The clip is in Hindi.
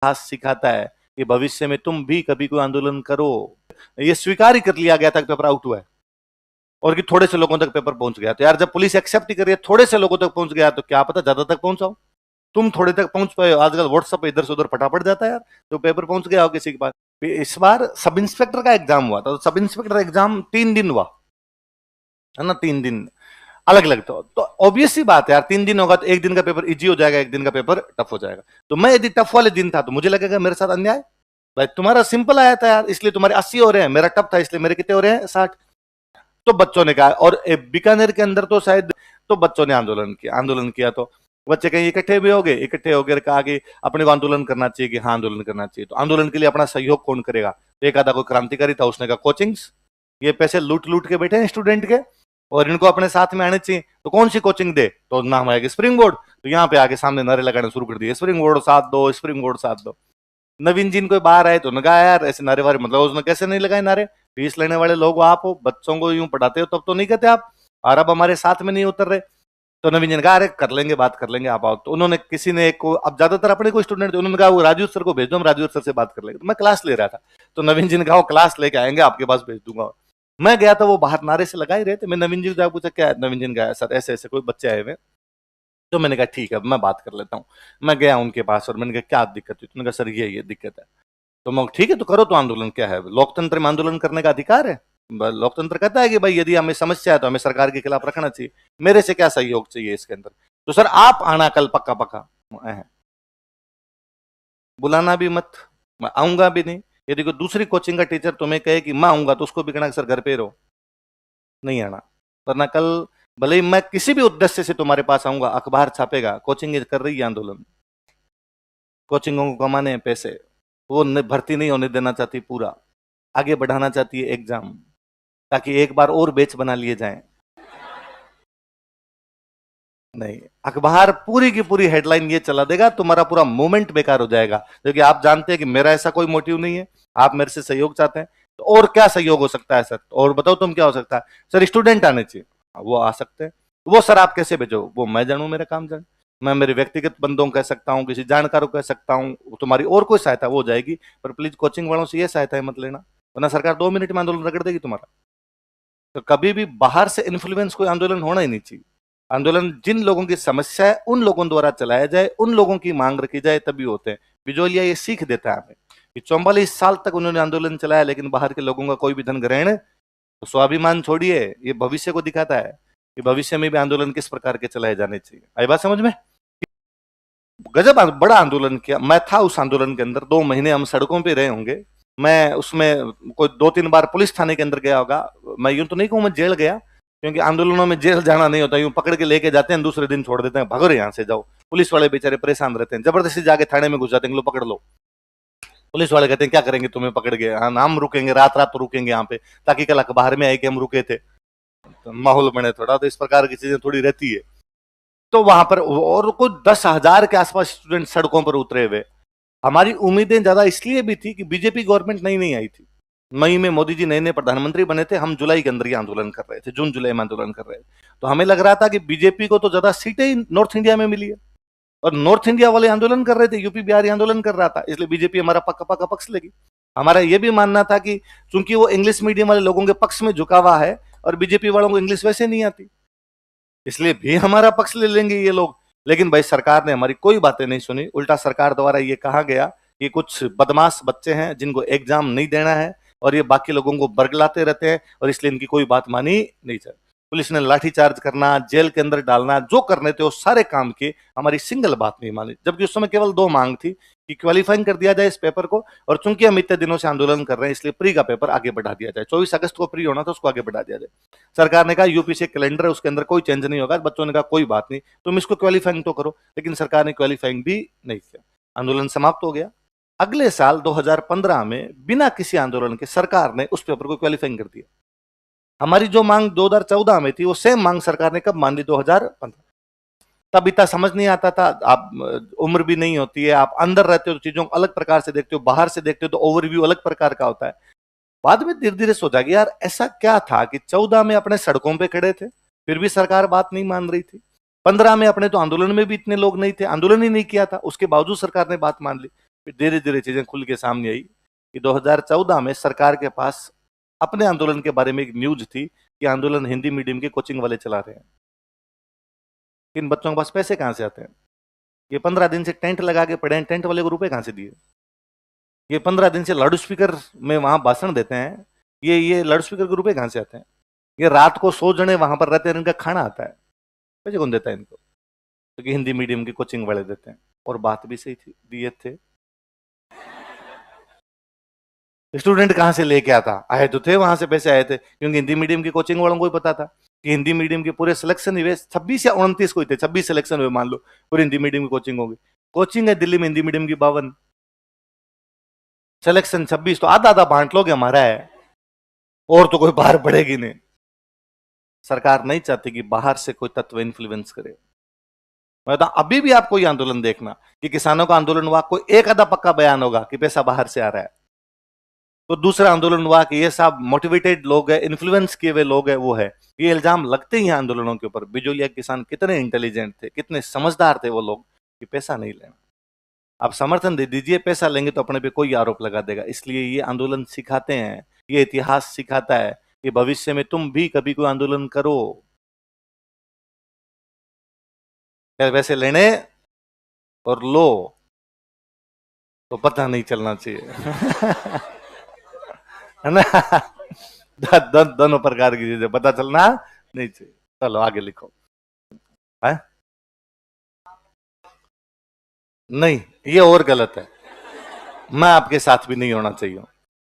इतिहास सिखाता है कि भविष्य में तुम भी कभी कोई आंदोलन करो। ये स्वीकार ही कर लिया गया था कि पेपर आउट हुआ है और कि थोड़े से लोगों तक पेपर पहुंच गया। तो यार जब पुलिस एक्सेप्ट ही कर रही है थोड़े से लोगों तक पहुंच गया, तो क्या पता ज्यादा तक पहुंचाओ। तुम थोड़े तक पहुंच पाए, आजकल व्हाट्सएप पे इधर से उधर फटाफट जाता है यार, तो पेपर पहुंच गया हो किसी के पास। इस बार सब इंस्पेक्टर का एग्जाम हुआ था, तो सब इंस्पेक्टर एग्जाम 3 दिन हुआ है ना, 3 दिन अलग अलग। तो ऑब्वियस सी बात है यार, 3 दिन होगा तो एक दिन का पेपर इजी हो जाएगा, एक दिन का पेपर टफ हो जाएगा। तो मैं यदि टफ वाले दिन था तो मुझे लगेगा मेरे साथ अन्याय। भाई तुम्हारा सिंपल आया था यार, इसलिए तुम्हारे 80 हो रहे हैं, मेरा टफ था इसलिए मेरे कितने हो रहे हैं, 60। तो बच्चों ने कहा, और बीकानेर के अंदर तो शायद, तो बच्चों ने आंदोलन किया तो बच्चे कहीं इकट्ठे भी हो गए, इकट्ठे होकर कहा कि अपने को आंदोलन करना चाहिए, कि हाँ आंदोलन करना चाहिए। तो आंदोलन के लिए अपना सहयोग कौन करेगा? तो एक आधा कोई क्रांतिकारी था, उसने कहा कोचिंग्स, ये पैसे लूट लूट के बैठे हैं स्टूडेंट के और इनको अपने साथ में आने चाहिए, तो कौन सी कोचिंग दे? तो नाम आएगा स्प्रिंग बोर्ड। तो यहाँ पे आके सामने नारे लगाने शुरू कर दिए, स्प्रिंग बोर्ड साथ दो, स्प्रिंग बोर्ड साथ दो। नवीन जी कोई बाहर आए तो उन्होंने कहा यार ऐसे नारे वारे, मतलब उसने कैसे नहीं लगाए नारे? फीस लेने वाले लोग आप हो, बच्चों को यूं पढ़ाते हो तब तो नहीं कहते आप, और अब हमारे साथ में नहीं उतर रहे। तो नवीन जी ने कहा अरे कर लेंगे, बात कर लेंगे, आप आओ। तो उन्होंने किसी ने एक को, अब ज्यादातर अपने कोई स्टूडेंट थे, उन्होंने कहा वो राजू सर को भेज दो, हम राजू सर से बात कर लेंगे। तो मैं क्लास ले रहा था, तो नवीन जी ने कहा वो क्लास लेके आएंगे, आपके पास भेज दूंगा। मैं गया तो वो बाहर नारे से लगा ही रहे थे। मैं नवीन जी को जाकर पूछा क्या है? नवीन जी ने कहा सर ऐसे ऐसे कोई बच्चे आए हुए। तो मैंने कहा ठीक है मैं बात कर लेता हूँ। मैं गया उनके पास और मैंने कहा क्या दिक्कत है? उन्होंने कहा सर ये दिक्कत है। तो मैं ठीक है तो करो, तो आंदोलन क्या है, लोकतंत्र में आंदोलन करने का अधिकार है। लोकतंत्र कहता है कि भाई यदि हमें समस्या है तो हमें सरकार के खिलाफ रखना चाहिए, मेरे से क्या सहयोग चाहिए इसके अंदर? तो सर आप आना कल पक्का पक्का, बुलाना भी मत, मैं आऊंगा भी नहीं। यदि कोई दूसरी कोचिंग का टीचर तुम्हें कहे कि मैं आऊंगा तो उसको भी कहना सर घर पे रहो, नहीं आना। वरना कल भले ही मैं किसी भी उद्देश्य से तुम्हारे पास आऊंगा, अखबार छापेगा कोचिंग कर रही है आंदोलन, कोचिंगों को कमाने हैं पैसे, वो भर्ती नहीं होने देना चाहती, पूरा आगे बढ़ाना चाहती है एग्जाम, ताकि एक बार और बैच बना लिए जाएं। नहीं, अखबार पूरी की पूरी हेडलाइन ये चला देगा, तुम्हारा पूरा मूवमेंट बेकार हो जाएगा, क्योंकि आप जानते हैं कि मेरा ऐसा कोई मोटिव नहीं है, आप मेरे से सहयोग चाहते हैं। तो और क्या सहयोग हो सकता है सर? और बताओ तुम क्या हो सकता है? सर स्टूडेंट आने चाहिए, वो आ सकते हैं। वो सर आप कैसे भेजो? वो मैं जानू, मेरा काम जान, मैं मेरे व्यक्तिगत बंदों को कह सकता हूँ, किसी जानकार को कह सकता हूँ, तुम्हारी और कोई सहायता वो हो जाएगी, पर प्लीज कोचिंग वालों से ये सहायता मत लेना, वरना सरकार 2 मिनट में आंदोलन रगड़ देगी तुम्हारा। तो कभी भी बाहर से इन्फ्लुएंस कोई आंदोलन होना ही नहीं चाहिए। आंदोलन जिन लोगों की समस्या है उन लोगों द्वारा चलाया जाए, उन लोगों की मांग रखी जाए, तभी होते हैं। बिजोलिया ये सीख देता है हमें कि 44 साल तक उन्होंने आंदोलन चलाया, लेकिन बाहर के लोगों का कोई भी धन ग्रहण, तो स्वाभिमान छोड़िए, ये भविष्य को दिखाता है कि भविष्य में भी आंदोलन किस प्रकार के चलाए जाने चाहिए। आई बात समझ में? गजब बड़ा आंदोलन किया, मैं था उस आंदोलन के अंदर, 2 महीने हम सड़कों पे रहे होंगे। मैं उसमें कोई 2-3 बार पुलिस थाने के अंदर गया होगा। मैं यूं तो नहीं कहूं मैं जेल गया, क्योंकि आंदोलनों में जेल जाना नहीं होता, यूं पकड़ के लेके जाते हैं, दूसरे दिन छोड़ देते हैं, भागो रे यहाँ से जाओ। पुलिस वाले बेचारे परेशान रहते हैं, जबरदस्ती जाके थाने में घुस जाते हैं, लो पकड़ लो। पुलिस वाले कहते हैं क्या करेंगे तुम्हें पकड़ के? हाँ हम रुकेंगे, रात रात तो रुकेंगे यहाँ पे, ताकि कल अखबार में आए कि हम रुके थे, तो माहौल बने थोड़ा। तो इस प्रकार की चीजें थोड़ी रहती है। तो वहां पर और कुछ 10,000 के आसपास स्टूडेंट सड़कों पर उतरे हुए। हमारी उम्मीदें ज्यादा इसलिए भी थी कि बीजेपी गवर्नमेंट नई नहीं आई थी, मई में मोदी जी नए नए प्रधानमंत्री बने थे, हम जुलाई के अंदर ही आंदोलन कर रहे थे, जून जुलाई में आंदोलन कर रहे थे। तो हमें लग रहा था कि बीजेपी को तो ज्यादा सीटें ही नॉर्थ इंडिया में मिली है, और नॉर्थ इंडिया वाले आंदोलन कर रहे थे, यूपी बिहार आंदोलन कर रहा था, इसलिए बीजेपी हमारा पक्का पक्का पक्ष लेगी। हमारा यह भी मानना था कि चूंकि वो इंग्लिश मीडियम वाले लोगों के पक्ष में झुका हुआ है, और बीजेपी वालों को इंग्लिश वैसे नहीं आती, इसलिए भी हमारा पक्ष ले लेंगे ये लोग। लेकिन भाई सरकार ने हमारी कोई बातें नहीं सुनी, उल्टा सरकार द्वारा ये कहा गया कि कुछ बदमाश बच्चे हैं जिनको एग्जाम नहीं देना है, और ये बाकी लोगों को बरगलाते रहते हैं, और इसलिए इनकी कोई बात मानी नहीं जाए। पुलिस ने लाठीचार्ज करना, जेल के अंदर डालना, जो करने थे वो सारे काम किए, हमारी सिंगल बात नहीं मानी। जबकि उस समय केवल 2 मांग थी कि क्वालिफाइंग कर दिया जाए इस पेपर को, और चूंकि हम इतने दिनों से आंदोलन कर रहे हैं इसलिए प्री का पेपर आगे बढ़ा दिया जाए, 24 अगस्त को प्री होना था, उसको आगे बढ़ा दिया जाए। सरकार ने कहा यूपीसी कैलेंडर है उसके अंदर कोई चेंज नहीं होगा। बच्चों ने कहा कोई बात नहीं, तुम इसको क्वालिफाइंग तो करो, लेकिन सरकार ने क्वालिफाइंग भी नहीं किया। आंदोलन समाप्त हो गया। अगले साल 2015 में बिना किसी आंदोलन के सरकार ने उस पेपर को क्वालिफाइंग कर दिया। हमारी जो मांग 2014 में थी वो सेम मांग सरकार ने कब मान ली? 2015। तब इतना समझ नहीं आता था, आप उम्र भी नहीं होती है, आप अंदर रहते हो तो चीजों को अलग प्रकार से देखते हो, बाहर से देखते हो तो ओवरव्यू अलग प्रकार का होता है। बाद में धीरे धीरे सोचा कि यार ऐसा क्या था कि 14 में अपने सड़कों पे खड़े थे, फिर भी सरकार बात नहीं मान रही थी। 15 में अपने तो आंदोलन में भी इतने लोग नहीं थे, आंदोलन ही नहीं किया था, उसके बावजूद सरकार ने बात मान ली। फिर धीरे धीरे चीजें खुल के सामने आई कि 2014 में सरकार के पास अपने आंदोलन के बारे में एक न्यूज थी कि आंदोलन हिंदी मीडियम के कोचिंग वाले चला रहे हैं। इन बच्चों के पास पैसे कहां से आते हैं? ये 15 दिन से टेंट लगा के पड़े हैं, टेंट वाले को रुपए कहां से दिए? ये 15 दिन से लाउड स्पीकर में वहां भाषण देते हैं, ये लाउड स्पीकर के रुपए कहां से आते हैं? ये रात को 100 जने वहां पर रहते हैं, इनका खाना आता है, पैसे कौन देता है इनको? क्योंकि हिंदी मीडियम की कोचिंग वाले देते हैं। और बात भी सही थी, दिए थे। स्टूडेंट कहां से लेके आता? आए तो थे, वहां से पैसे आए थे, क्योंकि हिंदी मीडियम की कोचिंग वालों को ही पता था कि हिंदी मीडियम के पूरे सिलेक्शन हुए 26 या 29 को ही थे, 26 सिलेक्शन हुए मान लो, पूरी हिंदी मीडियम की कोचिंग होगी। कोचिंग है दिल्ली में हिंदी मीडियम की 52, सिलेक्शन 26, तो आधा आधा बांट लोगे हमारा है, और तो कोई बाहर पड़ेगी नहीं। सरकार नहीं चाहती कि बाहर से कोई तत्व इन्फ्लुएंस करे। मैं बताऊं, अभी भी आपको ये आंदोलन देखना कि किसानों का आंदोलन हुआ, कोई एक आधा पक्का बयान होगा कि पैसा बाहर से आ रहा है। तो दूसरा आंदोलन हुआ कि ये सब मोटिवेटेड लोग है, इन्फ्लुएंस किए हुए लोग हैं, वो है। ये इल्जाम लगते ही हैं आंदोलनों के ऊपर। बिजोलिया किसान कितने इंटेलिजेंट थे, कितने समझदार थे वो लोग कि पैसा नहीं लेना, आप समर्थन दे दीजिए, पैसा लेंगे तो अपने पे कोई आरोप लगा देगा। इसलिए ये आंदोलन सिखाते हैं, ये इतिहास सिखाता है कि भविष्य में तुम भी कभी कोई आंदोलन करो, पैसे लेने और लो तो पता नहीं चलना चाहिए। है ना? दोनों प्रकार की चीजें पता चलना नहीं चाहिए। चलो आगे लिखो। है? नहीं, ये और गलत है। मैं आपके साथ भी नहीं होना चाहिए।